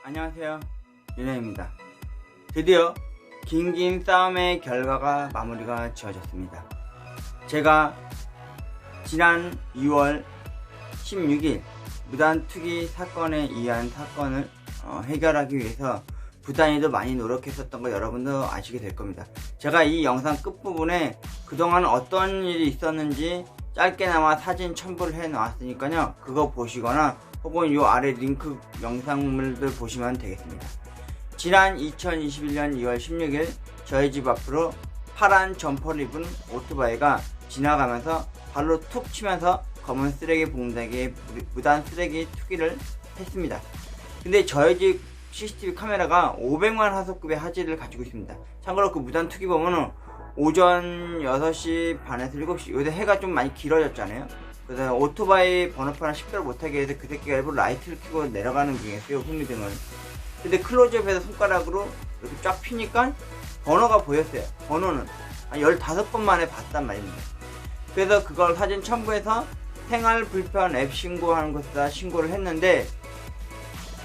안녕하세요, 윤혜입니다. 드디어 긴긴 싸움의 결과가 마무리가 지어졌습니다. 제가 지난 2월 16일 무단투기 사건에 의한 사건을 해결하기 위해서 부단히도 많이 노력했었던 거 여러분도 아시게 될 겁니다. 제가 이 영상 끝부분에 그동안 어떤 일이 있었는지 짧게나마 사진 첨부를 해 놨으니까요, 그거 보시거나 혹은 요 아래 링크 영상물들 보시면 되겠습니다. 지난 2021년 2월 16일 저희 집 앞으로 파란 점퍼를 입은 오토바이가 지나가면서 발로 툭 치면서 검은 쓰레기 봉다기에 무단 쓰레기 투기를 했습니다. 근데 저희 집 CCTV 카메라가 500만 화소급의 화질을 가지고 있습니다. 참고로 그 무단 투기범은 오전 6시 반에서 7시, 요새 해가 좀 많이 길어졌잖아요. 그래서 오토바이 번호판을 식별 못하게 해서 그 새끼가 일부러 라이트를 켜고 내려가는 중이었어요, 후미등을. 근데 클로즈업에서 손가락으로 이렇게 쫙 피니까 번호가 보였어요. 번호는 한 15번 만에 봤단 말입니다. 그래서 그걸 사진 첨부해서 생활 불편 앱 신고하는 것에다 신고를 했는데,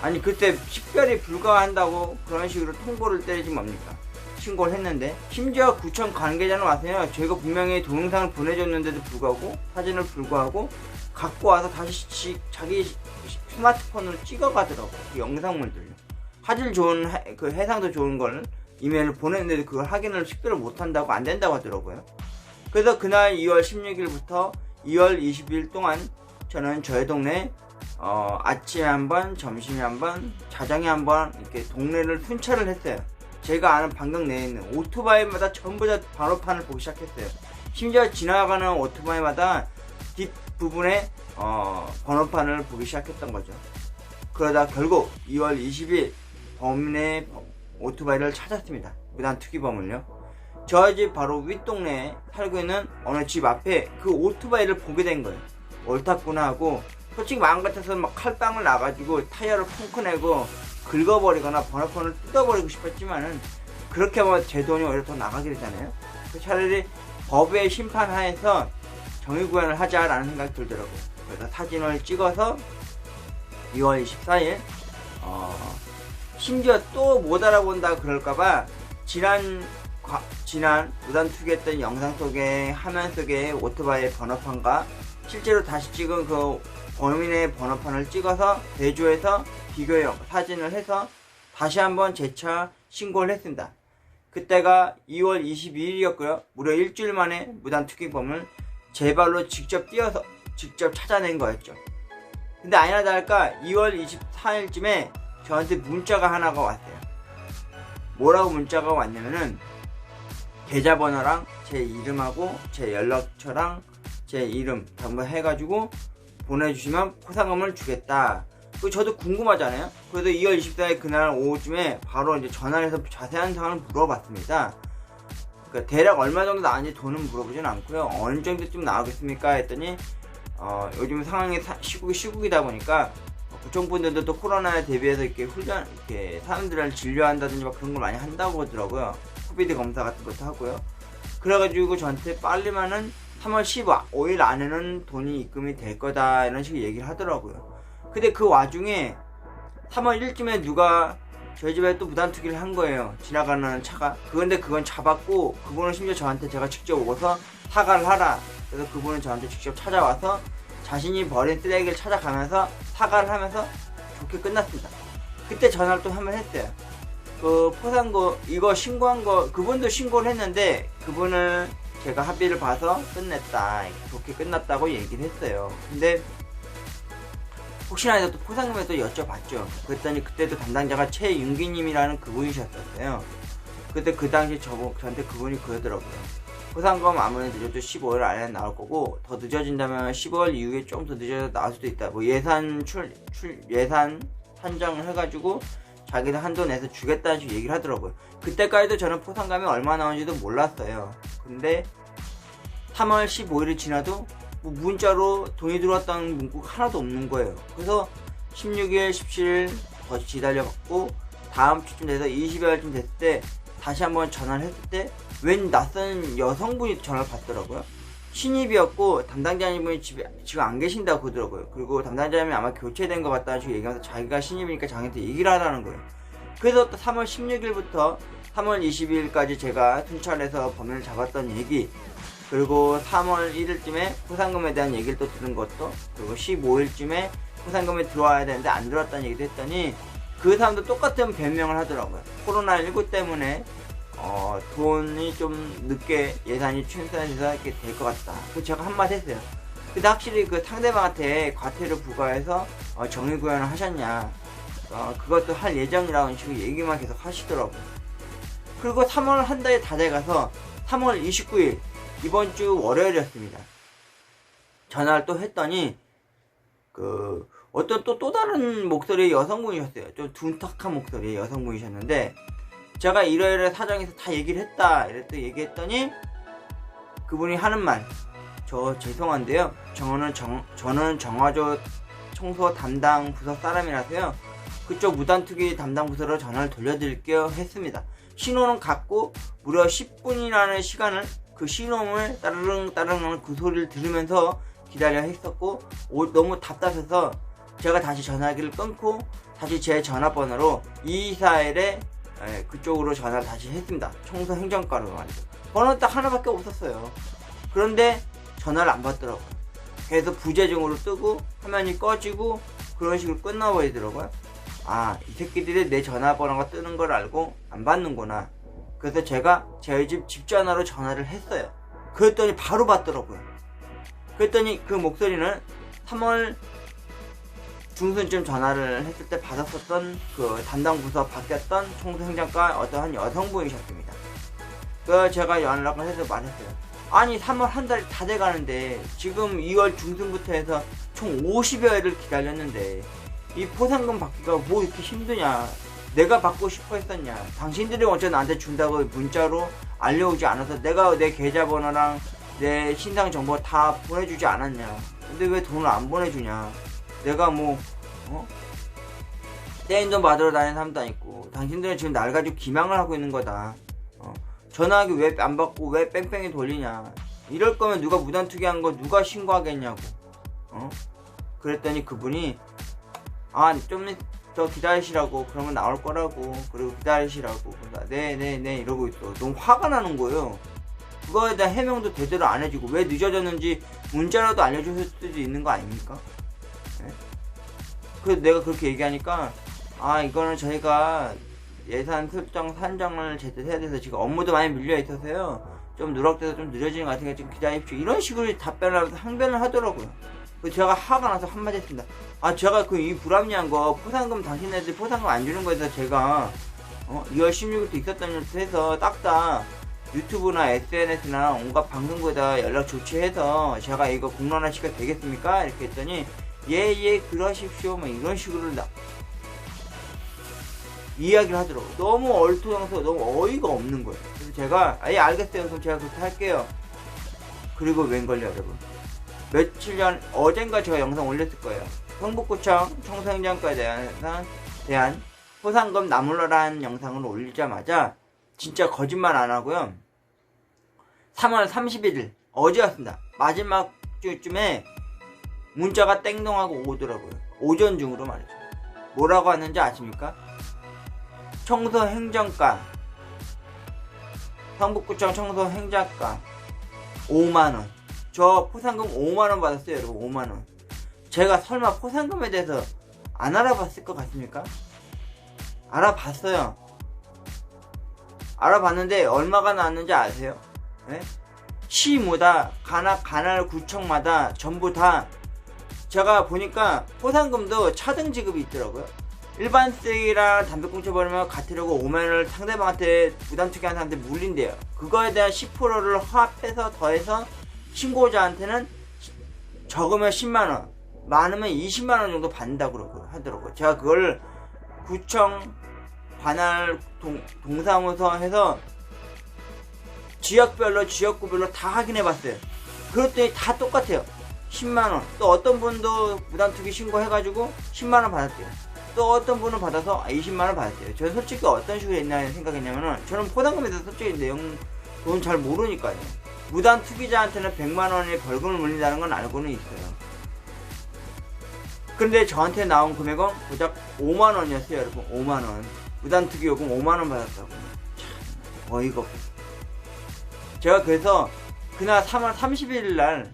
아니 그때 식별이 불가한다고 그런 식으로 통보를 때리지 뭡니까? 신고를 했는데, 심지어 구청 관계자는 와서요, 저희가 분명히 동영상을 보내줬는데도 불구하고, 사진을 불구하고 갖고 와서 다시 자기 스마트폰으로 찍어가더라고요. 그 영상물들요. 화질 좋은 그 해상도 좋은 걸 이메일을 보냈는데도 그걸 확인을 식별을 못한다고, 안 된다고 하더라고요. 그래서 그날 2월 16일부터 2월 20일 동안 저는 저희 동네 아침에 한번, 점심에 한번, 자정에 한번 이렇게 동네를 순찰을 했어요. 제가 아는 반경 내에 있는 오토바이마다 전부 다 번호판을 보기 시작했어요. 심지어 지나가는 오토바이마다 뒷부분에 번호판을 보기 시작했던 거죠. 그러다 결국 2월 20일 범인의 오토바이를 찾았습니다. 무단 투기범을요. 저희 집 바로 윗동네에 살고 있는 어느 집 앞에 그 오토바이를 보게 된 거예요. 옳았구나 하고, 솔직히 마음 같아서 막 칼빵을 놔가지고 타이어를 펑크내고 긁어버리거나 번호판을 뜯어버리고 싶었지만은, 그렇게 하면 제 돈이 오히려 더 나가게 되잖아요. 차라리 법의 심판하에서 정의구현을 하자라는 생각이 들더라고요. 그래서 사진을 찍어서 2월 24일 심지어 또 못 알아본다 그럴까봐 지난 무단 투기했던 영상 속에 화면 속에 오토바이의 번호판과 실제로 다시 찍은 그 범인의 번호판을 찍어서 대조해서 비교 사진을 해서 다시 한번 재차 신고를 했습니다. 그때가 2월 22일이었고요. 무려 일주일 만에 무단 투기범을 제 발로 직접 뛰어서 직접 찾아낸 거였죠. 근데 아니나 다를까 2월 24일쯤에 저한테 문자가 하나가 왔어요. 뭐라고 문자가 왔냐면은, 계좌번호랑 제 이름하고 제 연락처랑 제 이름 전부 해가지고 보내주시면 포상금을 주겠다. 저도 궁금하잖아요. 그래서 2월 24일 그날 오후쯤에 바로 이제 전화를 해서 자세한 상황을 물어봤습니다. 그러니까 대략 얼마 정도 나왔는지 돈은 물어보진 않고요. 어느 정도쯤 나오겠습니까? 했더니 요즘 상황이 시국이다 보니까 구청분들도 또 코로나에 대비해서 이렇게 이렇게 사람들을 진료한다든지 막 그런 걸 많이 한다고 하더라고요. 코비드 검사 같은 것도 하고요. 그래가지고 저한테 빨리면은 3월 15일 안에는 돈이 입금이 될 거다, 이런 식으로 얘기를 하더라고요. 근데 그 와중에 3월 1일쯤에 누가 저희 집에 또 무단 투기를 한 거예요. 지나가는 차가. 그건데 그건 잡았고, 그분은 심지어 저한테 제가 직접 오고서 사과를 하라. 그래서 그분은 저한테 직접 찾아와서 자신이 버린 쓰레기를 찾아가면서 사과를 하면서 좋게 끝났습니다. 그때 전화를 또 한 번 했어요. 그 포상금 이거 신고한 거, 그분도 신고를 했는데 그분은 제가 합의를 봐서 끝냈다, 좋게 끝났다고 얘기를 했어요. 근데 혹시나 해서 또 포상금에 또 여쭤봤죠. 그랬더니 그때도 담당자가 최윤기님이라는 그분이셨었어요. 그때 그 당시 저한테 그분이 그러더라고요. 포상금 아무래도 늦어도 15일 안에 나올 거고, 더 늦어진다면 15일 이후에 좀 더 늦어서 나올 수도 있다. 뭐 예산 산정을 해가지고 자기는 한도 내서 주겠다는 식으로 얘기를 하더라고요. 그때까지도 저는 포상금이 얼마 나오는지도 몰랐어요. 근데 3월 15일이 지나도 뭐 문자로 돈이 들어왔다는 문구가 하나도 없는 거예요. 그래서 16일, 17일 더 기다려봤고, 다음 주쯤 돼서 20여일쯤 됐을 때 다시 한번 전화를 했을 때 웬 낯선 여성분이 전화를 받더라고요. 신입이었고 담당자님이 지금 안 계신다고 그러더라고요. 그리고 담당자님이 아마 교체된 것 같다는 식으로 얘기하면서 자기가 신입이니까 자기한테 얘기를 하라는 거예요. 그래서 또 3월 16일부터 3월 22일까지 제가 순찰해서 범인을 잡았던 얘기, 그리고 3월 1일쯤에 포상금에 대한 얘기를 또 들은 것도, 그리고 15일쯤에 포상금이 들어와야 되는데 안 들어왔다는 얘기도 했더니 그 사람도 똑같은 변명을 하더라고요. 코로나19 때문에 돈이 좀 늦게 예산이 충당돼서 이렇게 될 것 같다. 그래서 제가 한마디 했어요. 근데 확실히 그 상대방한테 과태료 부과해서 정의구현을 하셨냐, 그것도 할 예정이라는 식으로 얘기만 계속 하시더라고요. 그리고 3월 한 달이 다 돼가서 3월 29일 이번 주 월요일이었습니다. 전화를 또 했더니 어떤 또 다른 목소리의 여성분이셨어요. 좀 둔탁한 목소리의 여성분이셨는데, 제가 이러이러 사정에서 다 얘기를 했다 이랬더니 얘기했더니 그분이 하는 말, 저 죄송한데요, 저는 정화조 청소 담당 부서 사람이라서요, 그쪽 무단투기 담당 부서로 전화를 돌려드릴게요 했습니다. 신호는 갔고 무려 10분이라는 시간을 그 신호음을 따르릉 그 소리를 들으면서 기다려 했었고, 너무 답답해서 제가 다시 전화기를 끊고 다시 제 전화번호로 224일에 그쪽으로 전화를 다시 했습니다. 청소 행정과로 말이죠. 번호 딱 하나밖에 없었어요. 그런데 전화를 안 받더라고요. 계속 부재중으로 뜨고 화면이 꺼지고 그런 식으로 끝나버리더라고요. 아, 이 새끼들이 내 전화번호가 뜨는 걸 알고 안 받는구나. 그래서 제가 저희 집 전화로 전화를 했어요. 그랬더니 바로 받더라고요. 그랬더니 그 목소리는 3월 중순쯤 전화를 했을 때 받았었던 그 담당 부서 바뀌었던 청소행정과 어떠한 여성분이셨습니다. 그래서 제가 연락을 해서 말했어요. 아니 3월 한 달이 다 돼가는데 지금 2월 중순부터 해서 총 50여일을 기다렸는데 이 포상금 받기가 뭐 이렇게 힘드냐, 내가 받고 싶어 했었냐, 당신들이 먼저 나한테 준다고 문자로 알려오지 않아서 내가 내 계좌번호랑 내 신상 정보 다 보내주지 않았냐, 근데 왜 돈을 안 보내주냐, 내가 떼인 돈 받으러 다니는 사람도 아니고 당신들은 지금 날 가지고 기망을 하고 있는 거다. 전화하기 왜 안 받고 왜 뺑뺑이 돌리냐, 이럴 거면 누가 무단투기한 거 누가 신고하겠냐고. 그랬더니 그분이 좀 더 기다리시라고, 그러면 나올 거라고, 그리고 기다리시라고. 네네네 이러고 있어. 너무 화가 나는 거예요. 그거에 대한 해명도 제대로 안 해주고 왜 늦어졌는지 문자라도 알려줄 수도 있는 거 아닙니까? 네? 그래서 내가 그렇게 얘기하니까 이거는 저희가 예산 설정 산정을 제대로 해야 돼서 지금 업무도 많이 밀려 있어서요, 좀 누락돼서 좀 늦어지는 것 같으니까 좀 기다리십시오, 이런 식으로 답변을 하면서 항변을 하더라고요. 그래서 제가 화가 나서 한마디 했습니다. 제가 이 불합리한 거, 포상금 당신네들 포상금 안 주는 거에 대해서 제가 2월 16일부터 있었던 일부터 해서 딱 다 유튜브나 SNS나 온갖 방송국에다 연락 조치해서 제가 이거 공론화 시켜도 되겠습니까? 이렇게 했더니 예 그러십시오 이런 식으로 이야기를 하더라고요. 너무 얼토당토, 너무 어이가 없는 거예요. 그래서 제가 알겠어요, 그럼 제가 그렇게 할게요. 그리고 웬걸요 여러분, 며칠 전 어젠가 제가 영상 올렸을 거예요. 성북구청 청소행정과에 대한 포상금 나물러라는 영상을 올리자마자 진짜 거짓말 안 하고요, 3월 31일 어제였습니다. 마지막 주쯤에 문자가 땡동하고 오더라고요. 오전 중으로 말이죠. 뭐라고 하는지 아십니까? 청소행정과, 성북구청 청소행정과 5만원. 저 포상금 5만원 받았어요 여러분. 5만원. 제가 설마 포상금에 대해서 안 알아봤을 것 같습니까? 알아봤어요. 알아봤는데 얼마가 나왔는지 아세요? 네? 시마다 관할 구청마다 전부 다 제가 보니까 포상금도 차등 지급이 있더라고요. 일반 쓰레기랑 담배꽁초 버리면 과태료가 5만원을 상대방한테 무단투기한 사람한테 물린대요. 그거에 대한 10%를 합해서 더해서 신고자한테는 적으면 10만원, 많으면 20만원 정도 받는다고 하더라고요. 제가 그걸 구청 관할 동사무소 해서 지역별로 지역구별로 다 확인해봤어요. 그랬더니 다 똑같아요. 10만원. 또 어떤 분도 무단투기 신고해가지고 10만원 받았대요. 또 어떤 분은 받아서 20만원 받았대요. 저는 솔직히 어떤 식으로 했나 생각했냐면은, 저는 포상금에 대해서 솔직히 내용 돈 잘 모르니까요. 무단 투기자한테는 100만원의 벌금을 물린다는 건 알고는 있어요. 그런데 저한테 나온 금액은 고작 5만원이었어요 여러분. 5만원. 무단 투기 요금 5만원 받았다고. 참 어이가 없었어요. 제가 그래서 그날 3월 30일 날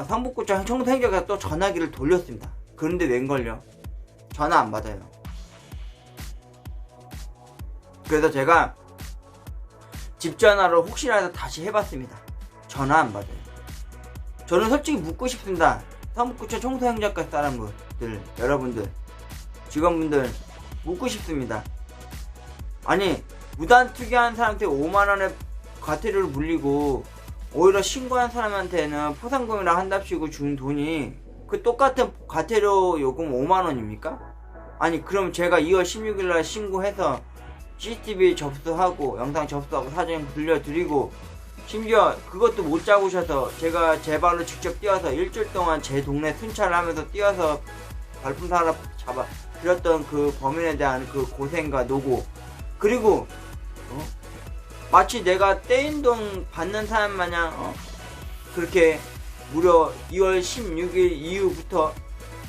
성북구청 청소행정과에 또 전화기를 돌렸습니다. 그런데 웬걸요? 전화 안 받아요. 그래서 제가 집 전화로 혹시라도 다시 해봤습니다. 전화 안 받아요. 저는 솔직히 묻고 싶습니다. 성북구청 청소행정과 사람들, 여러분들, 직원분들 묻고 싶습니다. 아니 무단 투기한 사람한테 5만원의 과태료를 물리고 오히려 신고한 사람한테는 포상금이라 한답시고 준 돈이 그 똑같은 과태료 요금 5만원입니까? 아니 그럼 제가 2월 16일날 신고해서 CCTV 접수하고 영상 접수하고 사진 들려드리고 심지어 그것도 못 잡으셔서 제가 제 발로 직접 뛰어서 일주일 동안 제 동네 순찰을 하면서 뛰어서 발품 사러 잡아 드렸던 그 범인에 대한 그 고생과 노고, 그리고 마치 내가 떼인 돈 받는 사람 마냥 그렇게 무려 2월 16일 이후부터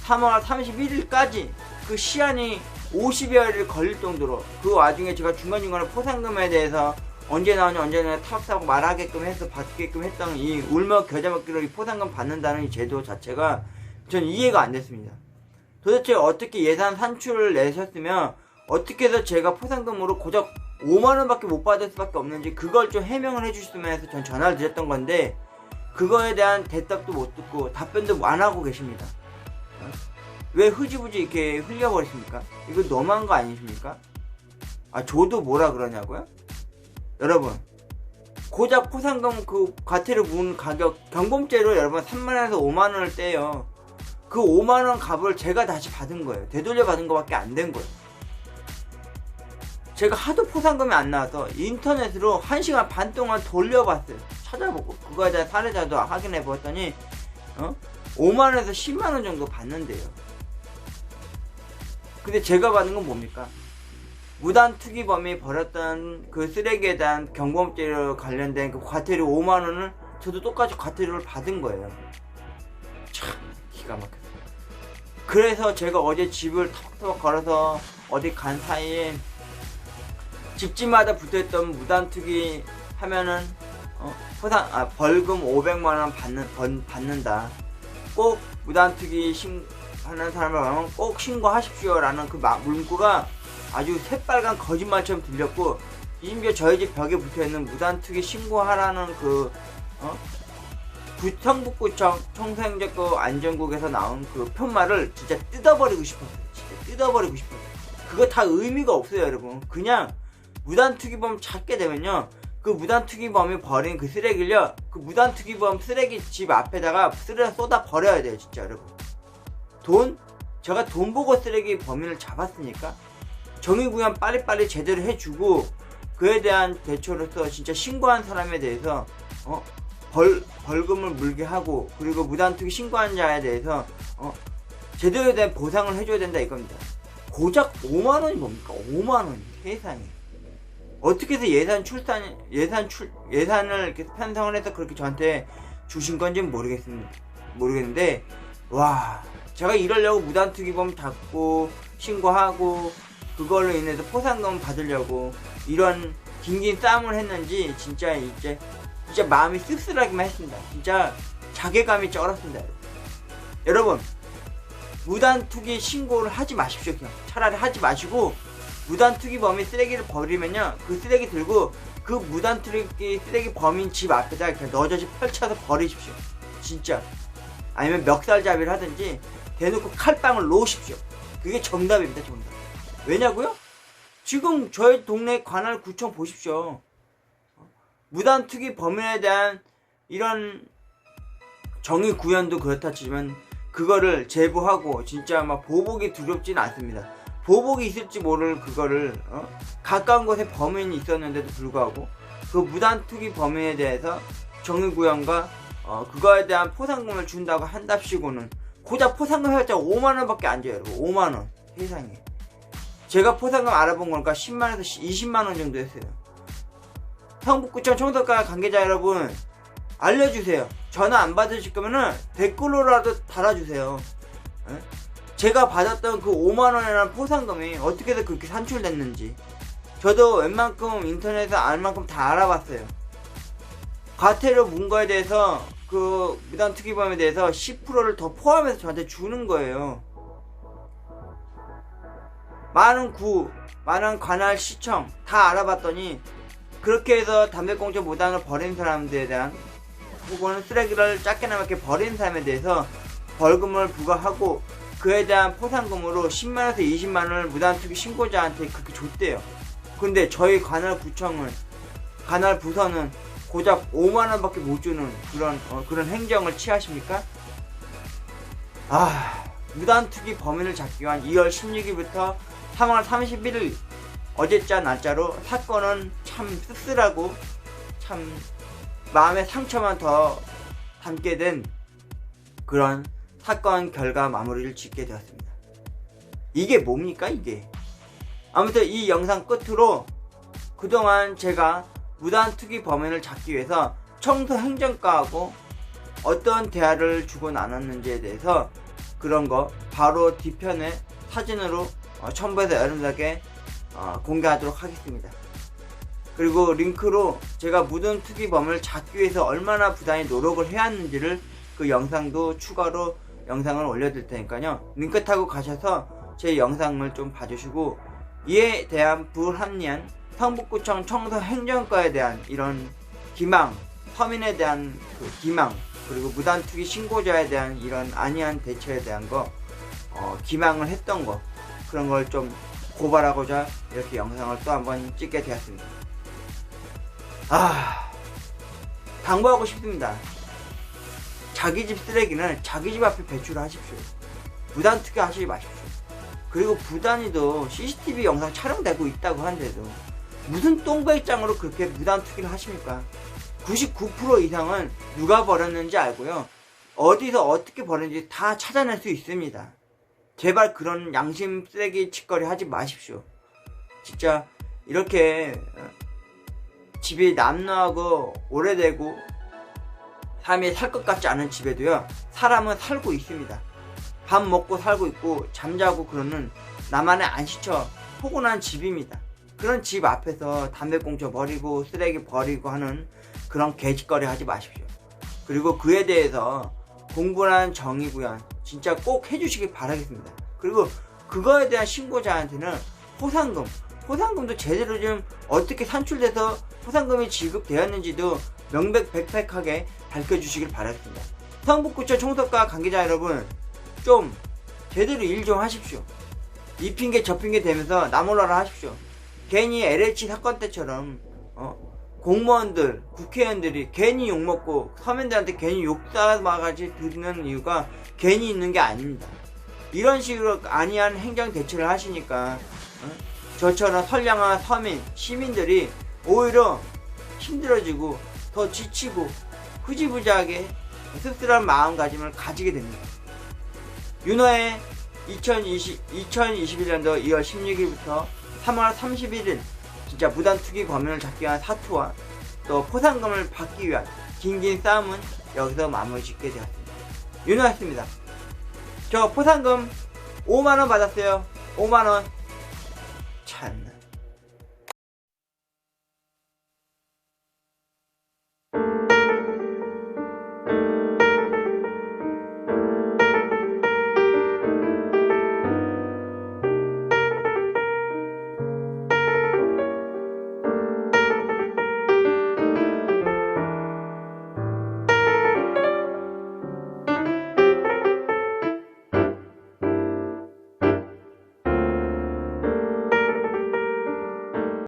3월 31일까지 그 시한이 50여일 걸릴 정도로, 그 와중에 제가 중간중간에 포상금에 대해서 언제 나오냐 탑사고 말하게끔 해서 받게끔 했던 이 울며 겨자 먹기로 이 포상금 받는다는 이 제도 자체가 전 이해가 안 됐습니다. 도대체 어떻게 예산 산출을 내셨으면 어떻게 해서 제가 포상금으로 고작 5만원밖에 못 받을 수밖에 없는지 그걸 좀 해명을 해주셨으면 해서 전 전화를 드렸던 건데 그거에 대한 대답도 못 듣고 답변도 안 하고 계십니다. 왜 흐지부지 이렇게 흘려버리십니까? 이거 너무한 거 아니십니까? 저도 뭐라 그러냐고요? 여러분 고작 포상금 그 과태료 문 가격 경범죄로 여러분 3만원에서 5만원을 떼요. 그 5만원 값을 제가 다시 받은 거예요. 되돌려 받은 거밖에 안 된 거예요. 제가 하도 포상금이 안 나와서 인터넷으로 1시간 반 동안 돌려봤어요. 찾아보고 그거에 대한 사례자도 확인해 보았더니 5만원에서 10만원 정도 받는데요. 근데 제가 받은 건 뭡니까? 무단 투기범이 벌였던 그 쓰레기에 대한 경범죄로 관련된 그 과태료 5만원을 저도 똑같이 과태료를 받은 거예요. 참 기가 막혔어요. 그래서 제가 어제 집을 턱턱 걸어서 어디 간 사이에 집집마다 붙어있던 무단 투기 하면은 벌금 500만원 받는다. 꼭 무단 투기 하는 사람을 보면 꼭 신고하십시오 라는 그 문구가 아주 새빨간 거짓말처럼 들렸고, 심지어 저희 집 벽에 붙어있는 무단 투기 신고하라는 그 성북구청 청소행정과 안전국에서 나온 그 편말을 진짜 뜯어버리고 싶었어요. 진짜 뜯어버리고 싶었어요. 그거 다 의미가 없어요 여러분. 그냥 무단투기범 찾게 되면요, 그 무단투기범이 버린 그 쓰레기를요, 그 무단투기범 쓰레기 집 앞에다가 쏟아 버려야 돼요 진짜 여러분. 제가 돈 보고 쓰레기 범인을 잡았으니까 정의구현 빨리빨리 제대로 해주고 그에 대한 대처로서 진짜 신고한 사람에 대해서 벌금을 물게 하고, 그리고 무단투기 신고한 자에 대해서 제대로 된 보상을 해줘야 된다 이겁니다. 고작 5만원이 뭡니까? 5만원이 세상에. 어떻게 해서 예산을 이렇게 편성을 해서 그렇게 저한테 주신 건지는 모르겠는데, 와, 제가 이러려고 무단투기범 잡고 신고하고 그걸로 인해서 포상금 받으려고 이런 긴긴 싸움을 했는지 진짜 마음이 씁쓸하기만 했습니다. 진짜 자괴감이 쩔었습니다. 여러분 무단투기 신고를 하지 마십시오. 그냥 차라리 하지 마시고, 무단투기범이 쓰레기를 버리면요, 그 쓰레기 들고 그 무단투기 쓰레기 범인 집 앞에다 그냥 너저지 펼쳐서 버리십시오. 진짜. 아니면 멱살잡이를 하든지 대놓고 칼빵을 놓으십시오. 그게 정답입니다. 정답. 왜냐고요? 지금 저희 동네 관할 구청 보십시오. 무단투기 범인에 대한 이런 정의 구현도 그렇다 치지만 그거를 제보하고 진짜 막 보복이 두렵진 않습니다. 보복이 있을지 모를 그거를 가까운 곳에 범인이 있었는데도 불구하고 그 무단투기 범인에 대해서 정의 구현과 그거에 대한 포상금을 준다고 한답시고는 고작 포상금 해봤자 5만원밖에 안 줘요 여러분. 5만원. 세상에. 제가 포상금 알아본 거니까 10만원에서 20만원 정도 했어요. 성북구청 청소과 관계자 여러분, 알려주세요. 전화 안 받으실 거면은 댓글로라도 달아주세요. 에? 제가 받았던 그 5만원이라는 포상금이 어떻게 해서 그렇게 산출됐는지 저도 웬만큼 인터넷에 알 만큼 다 알아봤어요. 과태료 문거에 대해서 그 무단투기범에 대해서 10%를 더 포함해서 저한테 주는 거예요. 많은 구, 많은 관할 시청 다 알아봤더니 그렇게 해서 담배꽁초 무단으로 버린 사람들에 대한 혹은 쓰레기를 작게나마 이렇게 버린 사람에 대해서 벌금을 부과하고 그에 대한 포상금으로 10만원에서 20만원을 무단투기 신고자한테 그렇게 줬대요. 근데 저희 관할구청은 관할부서는 고작 5만원밖에 못 주는 그런 행정을 취하십니까? 무단투기 범인을 잡기 위한 2월 16일부터 3월 31일 어제자 날짜로 사건은 참 씁쓸하고 참 마음의 상처만 더 담게 된 그런 사건 결과 마무리를 짓게 되었습니다. 이게 뭡니까 이게? 아무튼 이 영상 끝으로 그동안 제가 무단투기 범인을 잡기 위해서 청소행정과하고 어떤 대화를 주고 나눴는지에 대해서 그런 거 바로 뒤편에 사진으로 첨부해서 여러분들에게 공개하도록 하겠습니다. 그리고 링크로 제가 무단투기범을 잡기 위해서 얼마나 부단히 노력을 해왔는지를 그 영상도 추가로 영상을 올려드릴 테니까요. 링크 타고 가셔서 제 영상을 좀 봐주시고 이에 대한 불합리한 성북구청 청소행정과에 대한 이런 기망, 서민에 대한 그 기망, 그리고 무단투기 신고자에 대한 이런 안이한 대처에 대한 거 기망을 했던 거 그런 걸 좀 고발하고자 이렇게 영상을 또 한번 찍게 되었습니다. 당부하고 싶습니다. 자기 집 쓰레기는 자기 집 앞에 배출하십시오. 무단투기 하시지 마십시오. 그리고 부단히도 CCTV 영상 촬영되고 있다고 하는데도 무슨 똥배짱으로 그렇게 무단투기를 하십니까? 99% 이상은 누가 버렸는지 알고요. 어디서 어떻게 버렸는지 다 찾아낼 수 있습니다. 제발 그런 양심 쓰레기 짓거리 하지 마십시오. 진짜 이렇게 집이 남루하고 오래되고 삶이 살 것 같지 않은 집에도요 사람은 살고 있습니다. 밥 먹고 살고 있고 잠자고 그러는 나만의 안식처 포근한 집입니다. 그런 집 앞에서 담배꽁초 버리고 쓰레기 버리고 하는 그런 개짓거리 하지 마십시오. 그리고 그에 대해서 공분한 정의구현 진짜 꼭 해주시길 바라겠습니다. 그리고 그거에 대한 신고자한테는 포상금도 제대로 좀 어떻게 산출돼서 포상금이 지급되었는지도 명백백백하게 밝혀주시길 바라겠습니다. 성북구청 청소과 관계자 여러분 좀 제대로 일 좀 하십시오. 이 핑계 저 핑계 대면서 나몰라라 하십시오. 괜히 LH 사건 때처럼 공무원들 국회의원들이 괜히 욕먹고 서민들한테 괜히 욕싸마같이 드리는 이유가 괜히 있는 게 아닙니다. 이런 식으로 안이한 행정 대처를 하시니까 저처럼 선량한 서민 시민들이 오히려 힘들어지고 더 지치고 흐지부지하게 씁쓸한 마음가짐을 가지게 됩니다. 윤호의 2021년도 2월 16일부터 3월 31일 진짜 무단투기 범인을 잡기 위한 사투와 또 포상금을 받기 위한 긴긴 싸움은 여기서 마무리 짓게 되었습니다. 윤호였습니다. 저 포상금 5만원 받았어요. 5만원. 참나.